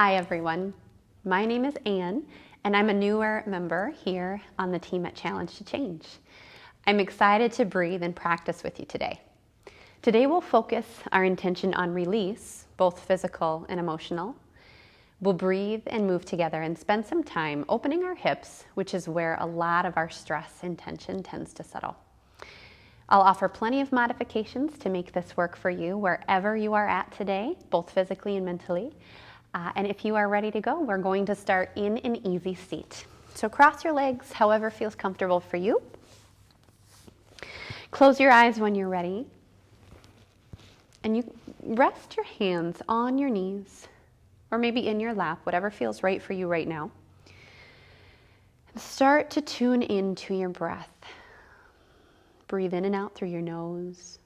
Hi everyone, my name is Anne and I'm a newer member here on the team at Challenge to Change. I'm excited to breathe and practice with you today. Today we'll focus our intention on release, both physical and emotional. We'll breathe and move together and spend some time opening our hips, which is where a lot of our stress and tension tends to settle. I'll offer plenty of modifications to make this work for you wherever you are at today, both physically and mentally. And if you are ready to go, we're going to start in an easy seat. So cross your legs however feels comfortable for you. Close your eyes when you're ready. And you rest your hands on your knees or maybe in your lap, whatever feels right for you right now. And start to tune into your breath. Breathe in and out through your nose.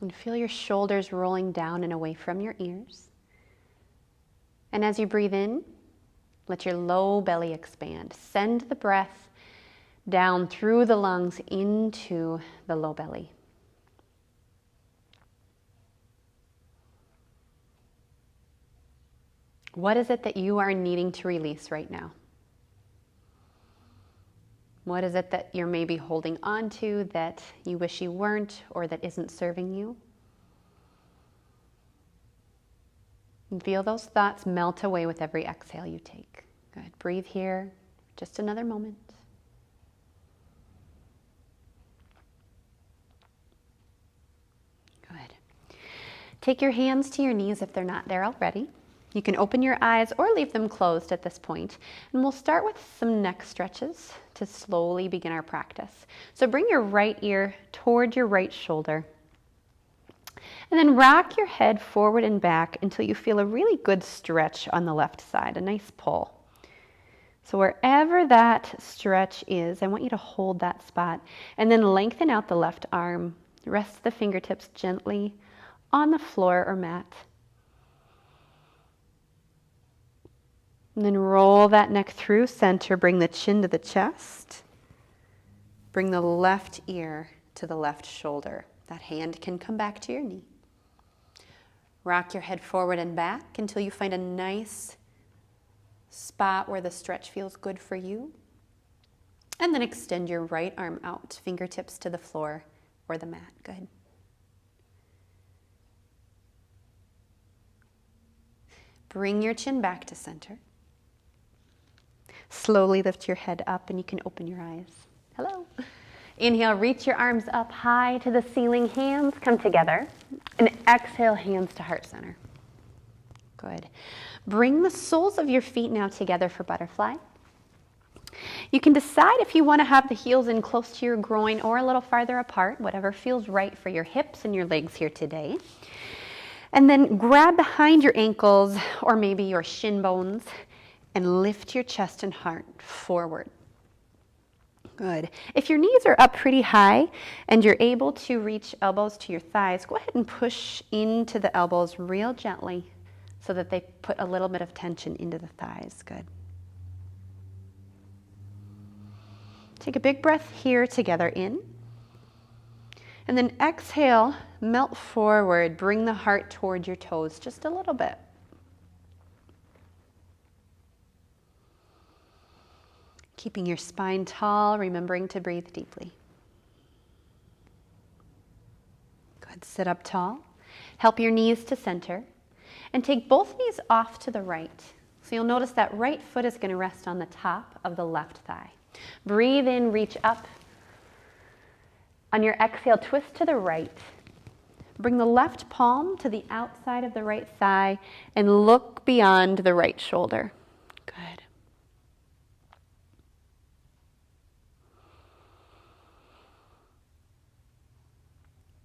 And feel your shoulders rolling down and away from your ears. And as you breathe in, let your low belly expand. Send the breath down through the lungs into the low belly. What is it that you are needing to release right now? What is it that you're maybe holding on to that you wish you weren't or that isn't serving you? And feel those thoughts melt away with every exhale you take. Good. Breathe here. Just another moment. Good. Take your hands to your knees if they're not there already. You can open your eyes or leave them closed at this point. And we'll start with some neck stretches to slowly begin our practice. So bring your right ear toward your right shoulder. And then rock your head forward and back until you feel a really good stretch on the left side, a nice pull. So wherever that stretch is, I want you to hold that spot and then lengthen out the left arm. Rest the fingertips gently on the floor or mat. And then roll that neck through center, bring the chin to the chest. Bring the left ear to the left shoulder. That hand can come back to your knee. Rock your head forward and back until you find a nice spot where the stretch feels good for you. And then extend your right arm out, fingertips to the floor or the mat. Good. Bring your chin back to center. Slowly lift your head up and you can open your eyes. Hello. Inhale, reach your arms up high to the ceiling. Hands come together. And exhale, hands to heart center. Good. Bring the soles of your feet now together for butterfly. You can decide if you want to have the heels in close to your groin or a little farther apart, whatever feels right for your hips and your legs here today. And then grab behind your ankles or maybe your shin bones and lift your chest and heart forward. Good. If your knees are up pretty high and you're able to reach elbows to your thighs, go ahead and push into the elbows real gently so that they put a little bit of tension into the thighs. Good. Take a big breath here together in. And then exhale, melt forward, bring the heart toward your toes just a little bit. Keeping your spine tall, remembering to breathe deeply. Good, sit up tall. Help your knees to center. And take both knees off to the right. So you'll notice that right foot is going to rest on the top of the left thigh. Breathe in, reach up. On your exhale, twist to the right. Bring the left palm to the outside of the right thigh and look beyond the right shoulder. Good.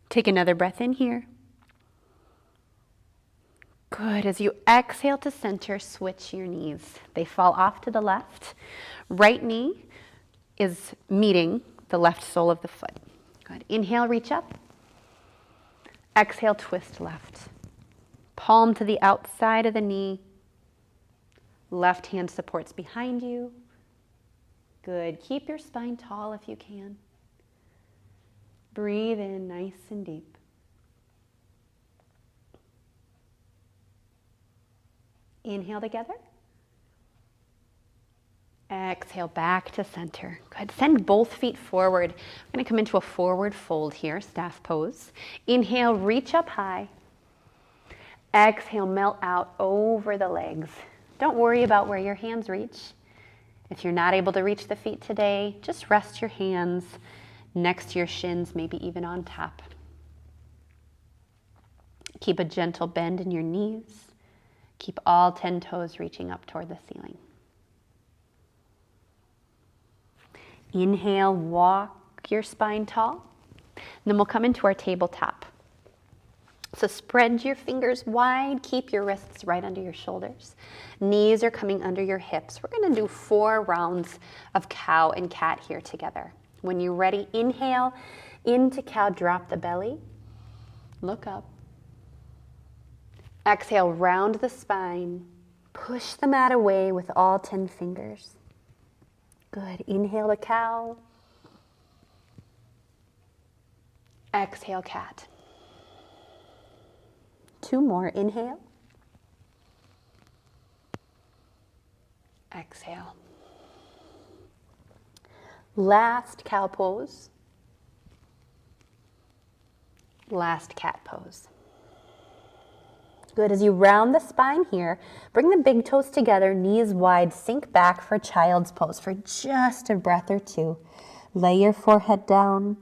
Take another breath in here. Good. As you exhale to center, switch your knees. They fall off to the left. Right knee is meeting the left sole of the foot. Good. Inhale, reach up. Exhale, twist left. Palm to the outside of the knee. Left hand supports behind you. Good. Keep your spine tall if you can. Breathe in nice and deep. Inhale together. Exhale back to center. Good. Send both feet forward. I'm going to come into a forward fold here, staff pose. Inhale, reach up high. Exhale, melt out over the legs. Don't worry about where your hands reach. If you're not able to reach the feet today, just rest your hands next to your shins, maybe even on top. Keep a gentle bend in your knees. Keep all 10 toes reaching up toward the ceiling. Inhale, walk your spine tall. Then we'll come into our tabletop. So spread your fingers wide, keep your wrists right under your shoulders. Knees are coming under your hips. We're going to do 4 rounds of cow and cat here together. When you're ready, inhale into cow, drop the belly. Look up. Exhale, round the spine. Push the mat away with all 10 fingers. Good. Inhale to cow. Exhale, cat. 2 more. Inhale. Exhale. Last cow pose. Last cat pose. Good. As you round the spine here, bring the big toes together, knees wide, sink back for child's pose for just a breath or 2. Lay your forehead down.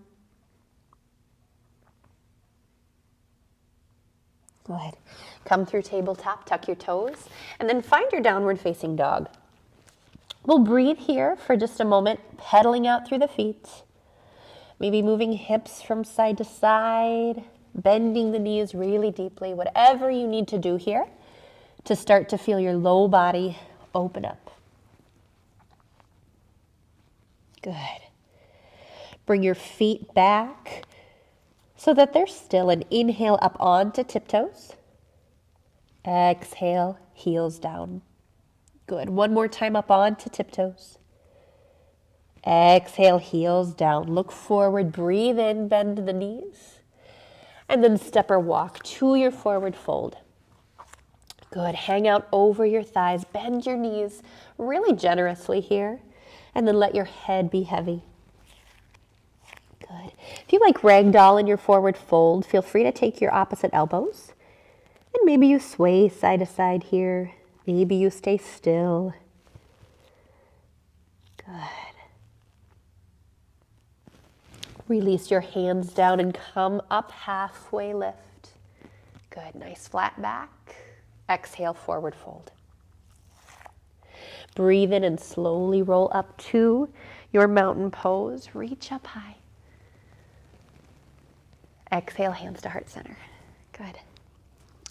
Good. Come through tabletop, tuck your toes, and then find your downward facing dog. We'll breathe here for just a moment, pedaling out through the feet. Maybe moving hips from side to side, bending the knees really deeply, whatever you need to do here to start to feel your low body open up. Good. Bring your feet back so that they're still, and inhale up onto tiptoes. Exhale, heels down. Good. One more time up onto tiptoes. Exhale, heels down. Look forward, breathe in, bend the knees. And then step or walk to your forward fold. Good. Hang out over your thighs. Bend your knees really generously here. And then let your head be heavy. Good. If you like ragdoll in your forward fold, feel free to take your opposite elbows. And maybe you sway side to side here. Maybe you stay still. Good. Release your hands down and come up, halfway lift. Good, nice flat back. Exhale, forward fold. Breathe in and slowly roll up to your mountain pose. Reach up high. Exhale, hands to heart center. Good.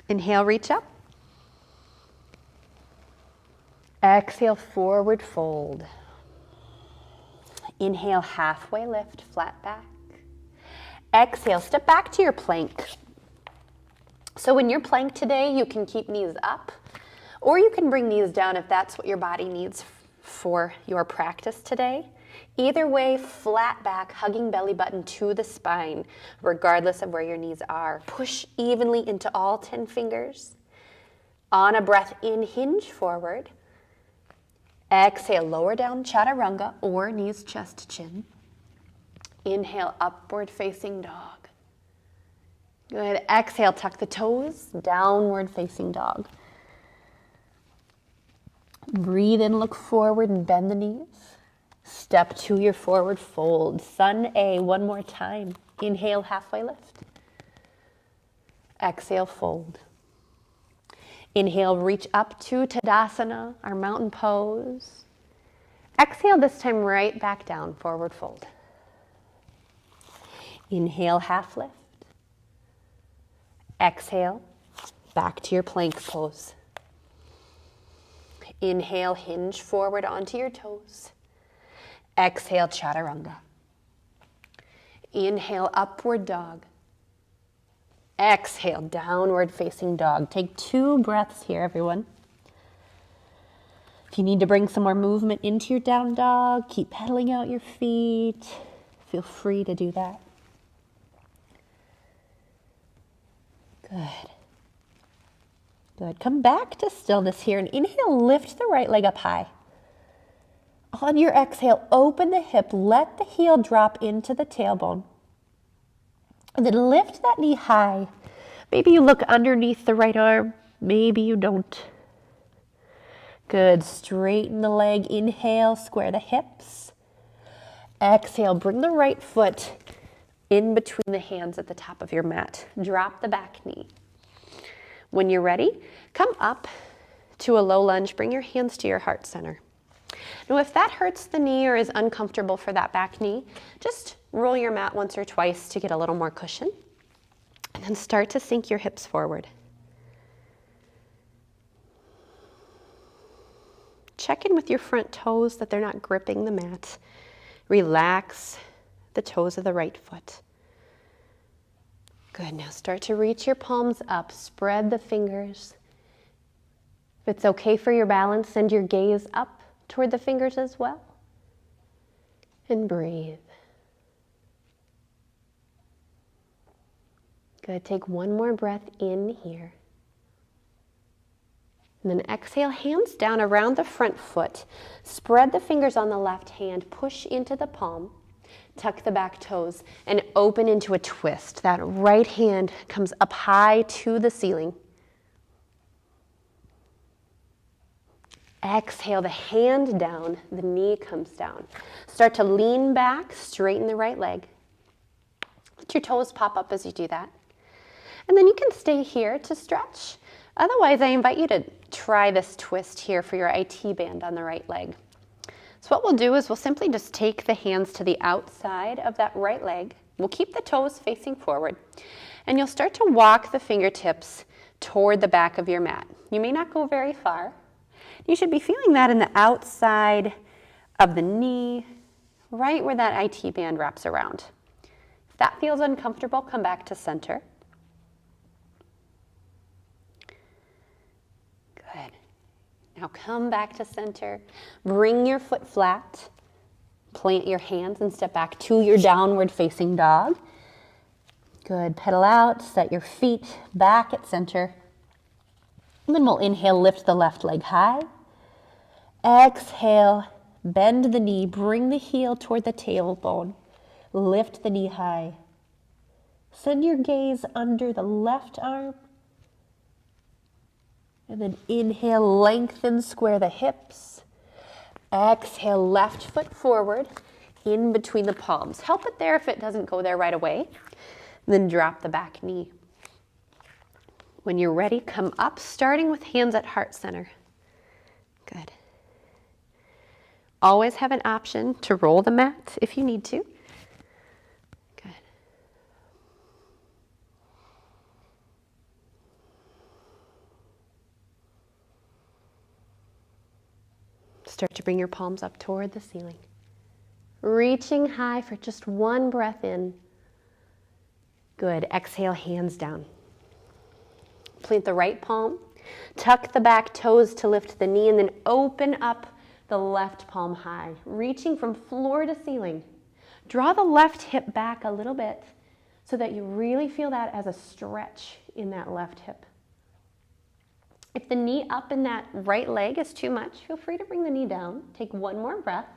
Inhale, reach up. Exhale, forward fold. Inhale, halfway lift, flat back. Exhale, step back to your plank. So when you're plank today, you can keep knees up, or you can bring knees down if that's what your body needs for your practice today. Either way, flat back, hugging belly button to the spine, regardless of where your knees are. Push evenly into all 10 fingers. On a breath in, hinge forward. Exhale, lower down chaturanga or knees, chest, chin. Inhale, upward facing dog. Good. Exhale, tuck the toes, downward facing dog. Breathe in, look forward and bend the knees. Step to your forward fold. Sun A, one more time. Inhale, halfway lift. Exhale, fold. Inhale, reach up to Tadasana, our mountain pose. Exhale, this time right back down, forward fold. Inhale, half lift. Exhale, back to your plank pose. Inhale, hinge forward onto your toes. Exhale, chaturanga. Inhale, upward dog. Exhale, downward facing dog. Take 2 breaths here, everyone. If you need to bring some more movement into your down dog, keep pedaling out your feet. Feel free to do that. Good. Good. Come back to stillness here and inhale, lift the right leg up high. On your exhale, open the hip, let the heel drop into the tailbone. And then lift that knee high. Maybe you look underneath the right arm, maybe you don't. Good. Straighten the leg, inhale, square the hips. Exhale, bring the right foot in between the hands at the top of your mat. Drop the back knee. When you're ready, come up to a low lunge. Bring your hands to your heart center. Now, if that hurts the knee or is uncomfortable for that back knee, just roll your mat once or twice to get a little more cushion. And then start to sink your hips forward. Check in with your front toes that they're not gripping the mat. Relax the toes of the right foot. Good. Now start to reach your palms up. Spread the fingers. If it's okay for your balance, send your gaze up toward the fingers as well. And breathe. Good. Take one more breath in here. And then exhale, hands down around the front foot. Spread the fingers on the left hand. Push into the palm. Tuck the back toes and open into a twist. That right hand comes up high to the ceiling. Exhale, the hand down, the knee comes down. Start to lean back, straighten the right leg. Let your toes pop up as you do that. And then you can stay here to stretch. Otherwise, I invite you to try this twist here for your IT band on the right leg. So what we'll do is we'll simply just take the hands to the outside of that right leg. We'll keep the toes facing forward. And you'll start to walk the fingertips toward the back of your mat. You may not go very far. You should be feeling that in the outside of the knee, right where that IT band wraps around. If that feels uncomfortable, come back to center. Good. Now come back to center. Bring your foot flat. Plant your hands and step back to your downward facing dog. Good. Pedal out. Set your feet back at center. And then we'll inhale, lift the left leg high. Exhale, bend the knee. Bring the heel toward the tailbone. Lift the knee high. Send your gaze under the left arm. And then inhale, lengthen, square the hips. Exhale, left foot forward in between the palms. Help it there if it doesn't go there right away. Then drop the back knee. When you're ready, come up, starting with hands at heart center. Good. Always have an option to roll the mat if you need to. Good. Start to bring your palms up toward the ceiling. Reaching high for just one breath in. Good. Exhale, hands down. Plant the right palm. Tuck the back toes to lift the knee and then open up the left palm high, reaching from floor to ceiling. Draw the left hip back a little bit so that you really feel that as a stretch in that left hip. If the knee up in that right leg is too much, feel free to bring the knee down. Take one more breath.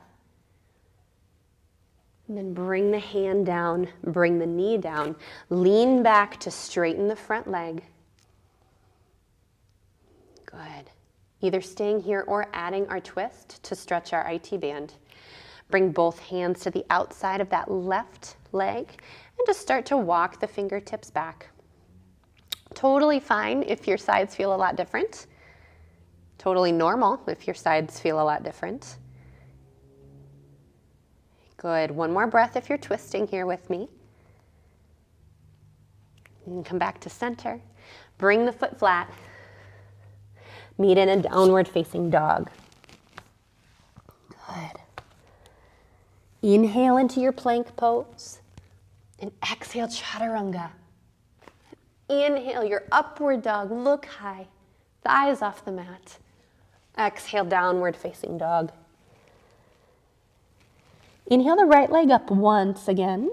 And then bring the hand down, bring the knee down. Lean back to straighten the front leg. Good. Either staying here or adding our twist to stretch our IT band. Bring both hands to the outside of that left leg and just start to walk the fingertips back. Totally fine if your sides feel a lot different. Totally normal if your sides feel a lot different. Good. One more breath if you're twisting here with me. And come back to center. Bring the foot flat. Meet in a downward facing dog. Good. Inhale into your plank pose and exhale chaturanga. Inhale your upward dog, look high, thighs off the mat. Exhale, downward facing dog. Inhale the right leg up once again,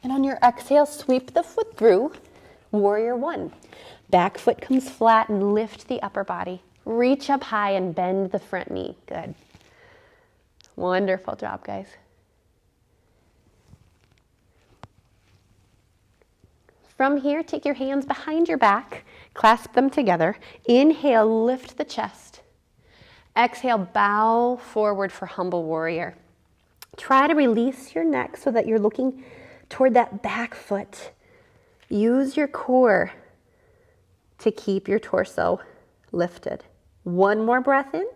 and on your exhale, sweep the foot through, warrior one. Back foot comes flat and lift the upper body. Reach up high and bend the front knee. Good. Wonderful job, guys. From here, take your hands behind your back, clasp them together. Inhale, lift the chest. Exhale, bow forward for humble warrior. Try to release your neck so that you're looking toward that back foot. Use your core to keep your torso lifted. One more breath in.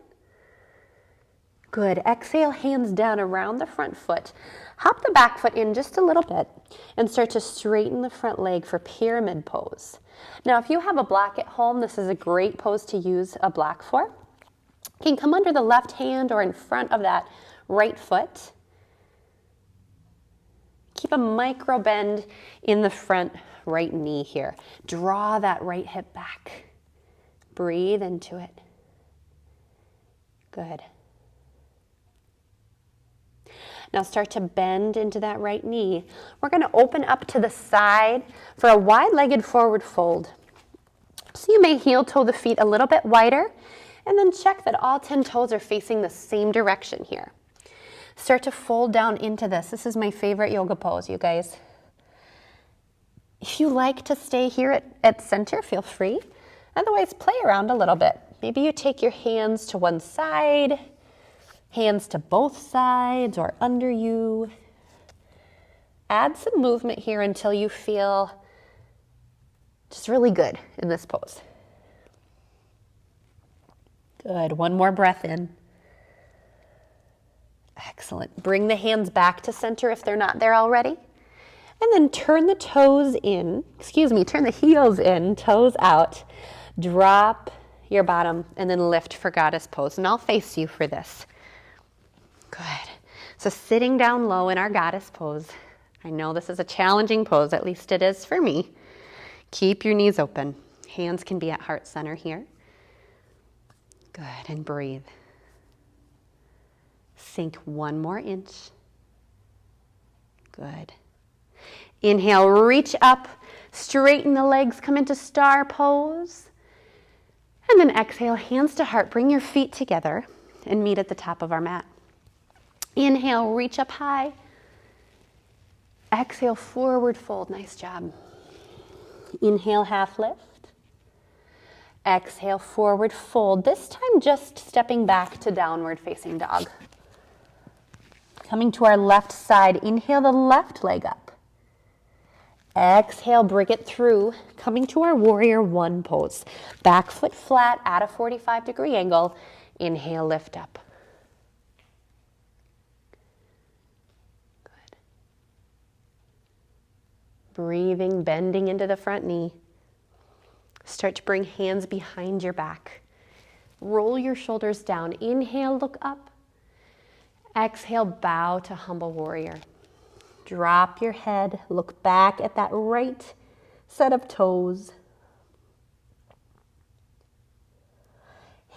Good. Exhale, hands down around the front foot. Hop the back foot in just a little bit and start to straighten the front leg for pyramid pose. Now, if you have a block at home, this is a great pose to use a block for. You can come under the left hand or in front of that right foot. Keep a micro bend in the front right knee here. Draw that right hip back. Breathe into it. Good. Now start to bend into that right knee. We're going to open up to the side for a wide-legged forward fold. So you may heel toe the feet a little bit wider, and then check that all 10 toes are facing the same direction here. Start to fold down into this. This is my favorite yoga pose, you guys. If you like to stay here at center, feel free. Otherwise, play around a little bit. Maybe you take your hands to one side, hands to both sides or under you. Add some movement here until you feel just really good in this pose. Good. One more breath in. Excellent. Bring the hands back to center if they're not there already. And then turn the toes in, turn the heels in, toes out. Drop your bottom and then lift for goddess pose. And I'll face you for this. Good. So sitting down low in our goddess pose. I know this is a challenging pose, at least it is for me. Keep your knees open. Hands can be at heart center here. Good, and breathe. Sink one more inch. Good. Inhale, reach up, straighten the legs, come into star pose. And then exhale, hands to heart. Bring your feet together and meet at the top of our mat. Inhale, reach up high. Exhale, forward fold. Nice job. Inhale, half lift. Exhale, forward fold. This time just stepping back to downward facing dog. Coming to our left side, inhale the left leg up. Exhale, bring it through. Coming to our warrior one pose. Back foot flat at a 45-degree angle. Inhale, lift up. Good. Breathing, bending into the front knee. Start to bring hands behind your back. Roll your shoulders down. Inhale, look up. Exhale, bow to humble warrior. Drop your head. Look back at that right set of toes.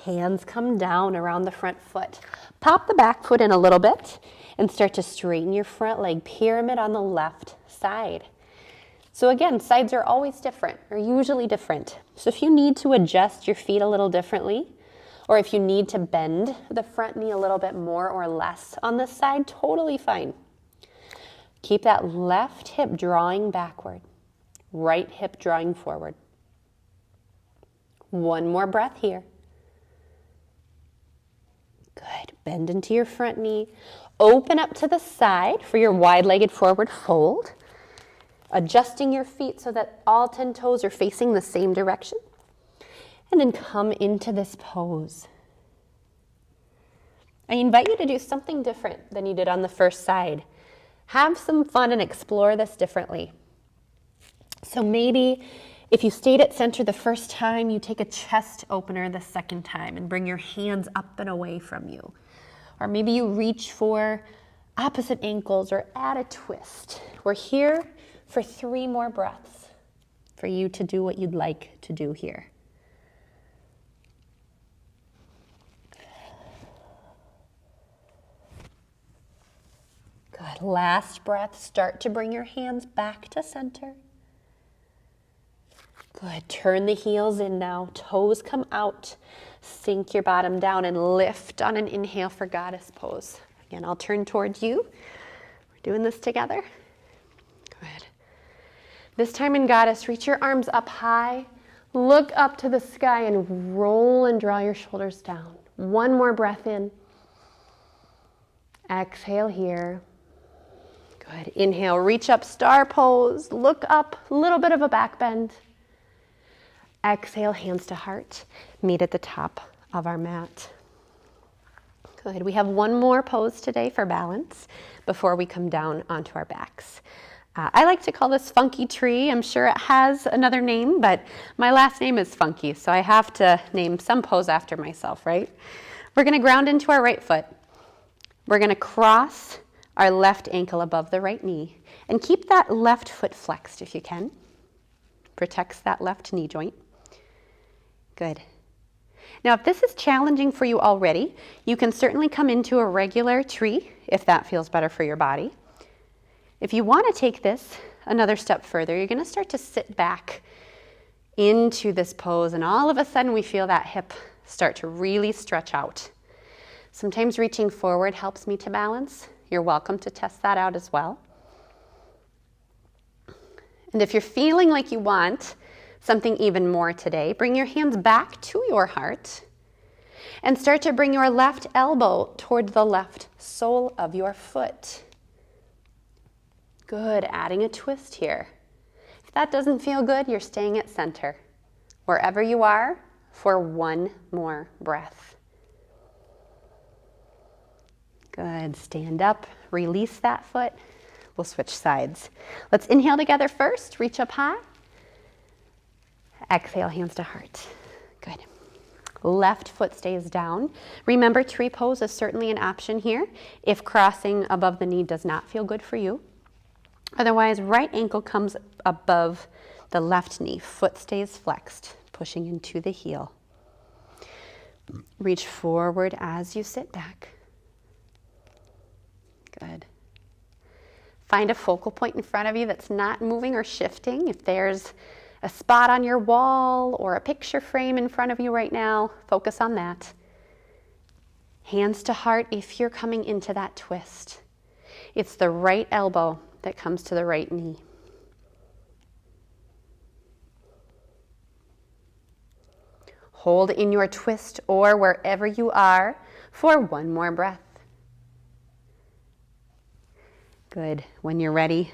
Hands come down around the front foot. Pop the back foot in a little bit and start to straighten your front leg. Pyramid on the left side. So again, sides are always different, or usually different. So if you need to adjust your feet a little differently, or if you need to bend the front knee a little bit more or less on this side, totally fine. Keep that left hip drawing backward, right hip drawing forward. One more breath here. Good. Bend into your front knee. Open up to the side for your wide-legged forward fold. Adjusting your feet so that all 10 toes are facing the same direction. And then come into this pose. I invite you to do something different than you did on the first side. Have some fun and explore this differently. So maybe if you stayed at center the first time, you take a chest opener the second time and bring your hands up and away from you. Or maybe you reach for opposite ankles or add a twist. We're here for 3 more breaths for you to do what you'd like to do here. Good. Last breath. Start to bring your hands back to center. Good. Turn the heels in now. Toes come out. Sink your bottom down and lift on an inhale for goddess pose. Again, I'll turn towards you. We're doing this together. Good. This time in goddess, reach your arms up high. Look up to the sky and roll and draw your shoulders down. One more breath in. Exhale here. Good. Inhale, reach up, star pose. Look up, a little bit of a back bend. Exhale, hands to heart. Meet at the top of our mat. Good. We have one more pose today for balance before we come down onto our backs. I like to call this Funky Tree. I'm sure it has another name, but my last name is Funky, so I have to name some pose after myself, right? We're going to ground into our right foot. We're going to cross our left ankle above the right knee and keep that left foot flexed if you can. Protects that left knee joint. Good. Now, if this is challenging for you already, you can certainly come into a regular tree if that feels better for your body. If you want to take this another step further, you're going to start to sit back into this pose, and all of a sudden we feel that hip start to really stretch out. Sometimes reaching forward helps me to balance. You're welcome to test that out as well. And if you're feeling like you want something even more today, bring your hands back to your heart and start to bring your left elbow toward the left sole of your foot. Good, adding a twist here. If that doesn't feel good, you're staying at center, wherever you are, for one more breath. Good, stand up, release that foot. We'll switch sides. Let's inhale together first, reach up high. Exhale, hands to heart. Good. Left foot stays down. Remember, tree pose is certainly an option here if crossing above the knee does not feel good for you. Otherwise, right ankle comes above the left knee. Foot stays flexed, pushing into the heel. Reach forward as you sit back. Good. Find a focal point in front of you that's not moving or shifting. If there's a spot on your wall or a picture frame in front of you right now, focus on that. Hands to heart if you're coming into that twist. It's the right elbow that comes to the right knee. Hold in your twist or wherever you are for one more breath. Good. When you're ready,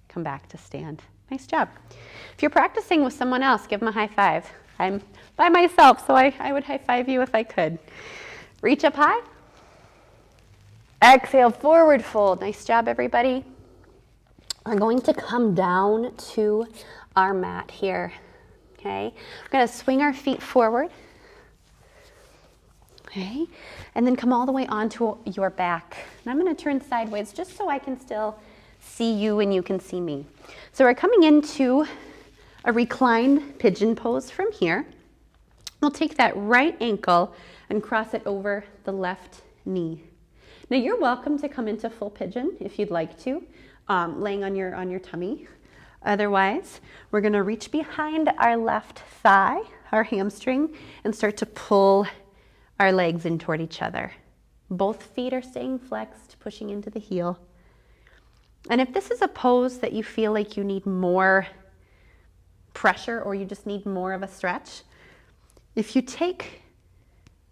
come back to stand. Nice job. If you're practicing with someone else, give them a high five. I'm by myself, so I would high five you if I could. Reach up high. Exhale, forward fold. Nice job, everybody. We're going to come down to our mat here. Okay, we're going to swing our feet forward. Okay, and then come all the way onto your back. And I'm going to turn sideways just so I can still see you and you can see me. So we're coming into a reclined pigeon pose from here. We'll take that right ankle and cross it over the left knee. Now you're welcome to come into full pigeon if you'd like to, laying on your tummy. Otherwise, we're going to reach behind our left thigh, our hamstring, and start to pull our legs in toward each other. Both feet are staying flexed, pushing into the heel. And if this is a pose that you feel like you need more pressure or you just need more of a stretch, if you take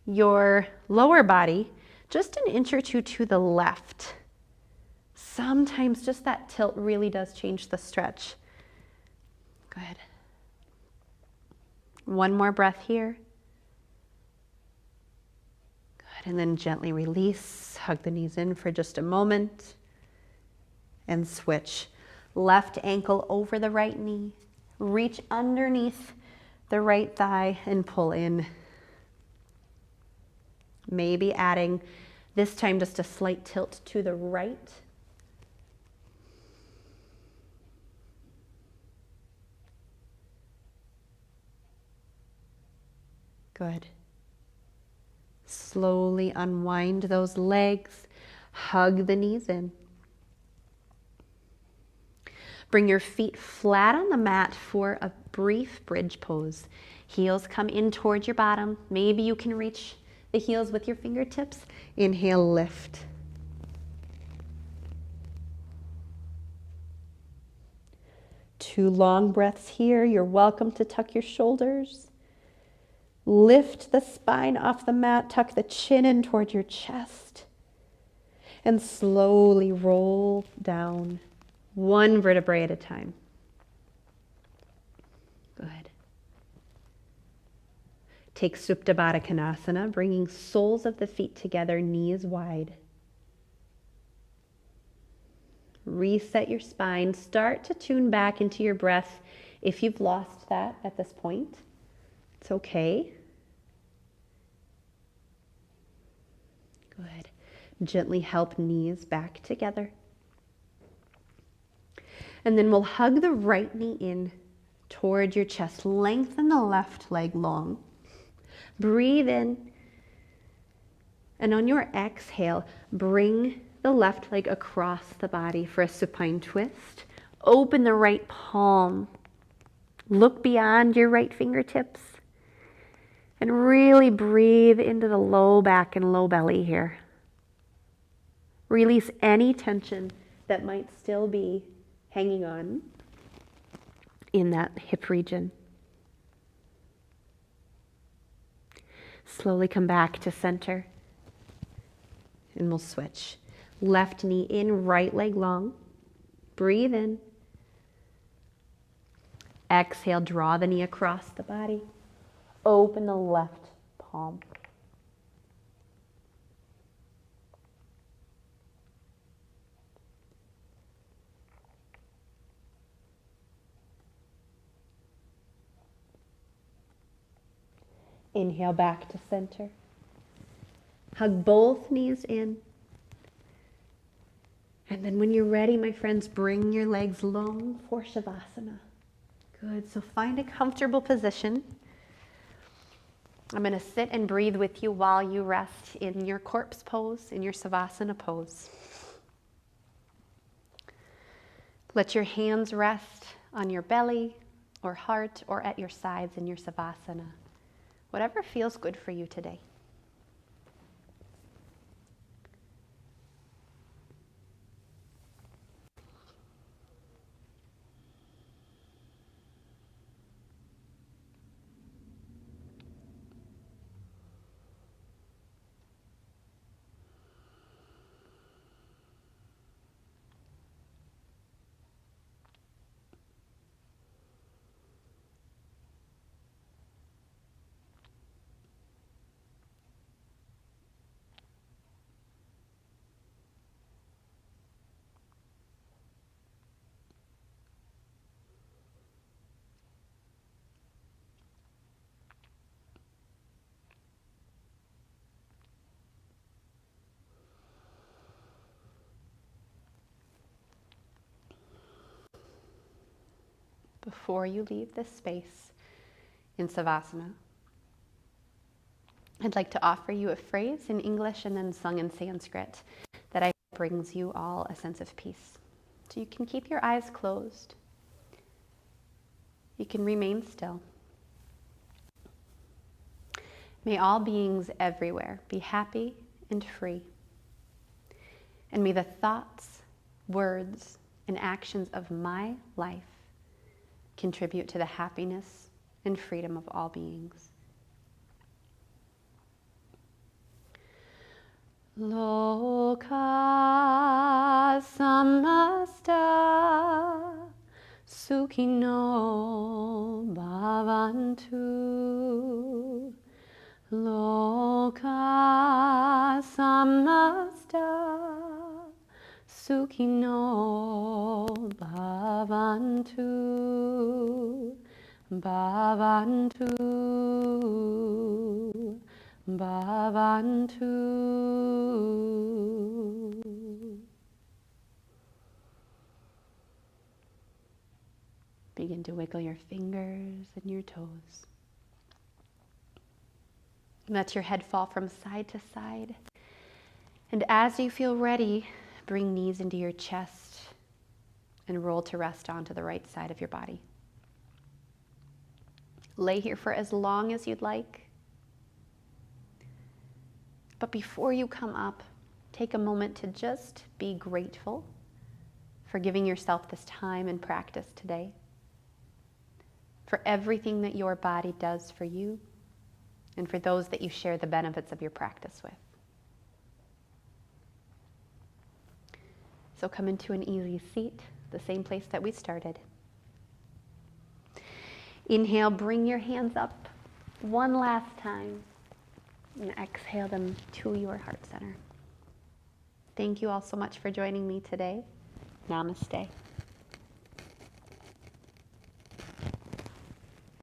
your lower body just an inch or two to the left, sometimes just that tilt really does change the stretch. Good. One more breath here. Good, and then gently release, hug the knees in for just a moment, and switch. Left ankle over the right knee. Reach underneath the right thigh and pull in. Maybe adding this time just a slight tilt to the right. Good. Slowly unwind those legs. Hug the knees in. Bring your feet flat on the mat for a brief bridge pose. Heels come in towards your bottom. Maybe you can reach the heels with your fingertips. Inhale, lift. 2 long breaths here. You're welcome to tuck your shoulders. Lift the spine off the mat. Tuck the chin in toward your chest. And slowly roll down, 1 vertebrae at a time. Good. Take Supta Baddha Konasana, bringing soles of the feet together, knees wide. Reset your spine. Start to tune back into your breath. If you've lost that at this point, it's okay. Good. Gently help knees back together. And then we'll hug the right knee in toward your chest. Lengthen the left leg long. Breathe in. And on your exhale, bring the left leg across the body for a supine twist. Open the right palm. Look beyond your right fingertips. And really breathe into the low back and low belly here. Release any tension that might still be hanging on in that hip region. Slowly come back to center. And we'll switch. Left knee in, right leg long. Breathe in. Exhale, draw the knee across the body. Open the left palm. Inhale back to center. Hug both knees in. And then when you're ready, my friends, bring your legs long for Shavasana. Good, so find a comfortable position. I'm going to sit and breathe with you while you rest in your corpse pose, in your Savasana pose. Let your hands rest on your belly or heart or at your sides in your Savasana. Whatever feels good for you today. Before you leave this space in Savasana, I'd like to offer you a phrase in English and then sung in Sanskrit that I hope brings you all a sense of peace. So you can keep your eyes closed. You can remain still. May all beings everywhere be happy and free. And may the thoughts, words, and actions of my life contribute to the happiness and freedom of all beings. Loka samasta sukhino bhavantu. Loka samasta sukhino bhavantu, bhavantu, bhavantu. Begin to wiggle your fingers and your toes. Let your head fall from side to side. And as you feel ready, bring knees into your chest and roll to rest onto the right side of your body. Lay here for as long as you'd like. But before you come up, take a moment to just be grateful for giving yourself this time and practice today, for everything that your body does for you, and for those that you share the benefits of your practice with. So come into an easy seat, the same place that we started. Inhale, bring your hands up one last time, and exhale them to your heart center. Thank you all so much for joining me today. Namaste.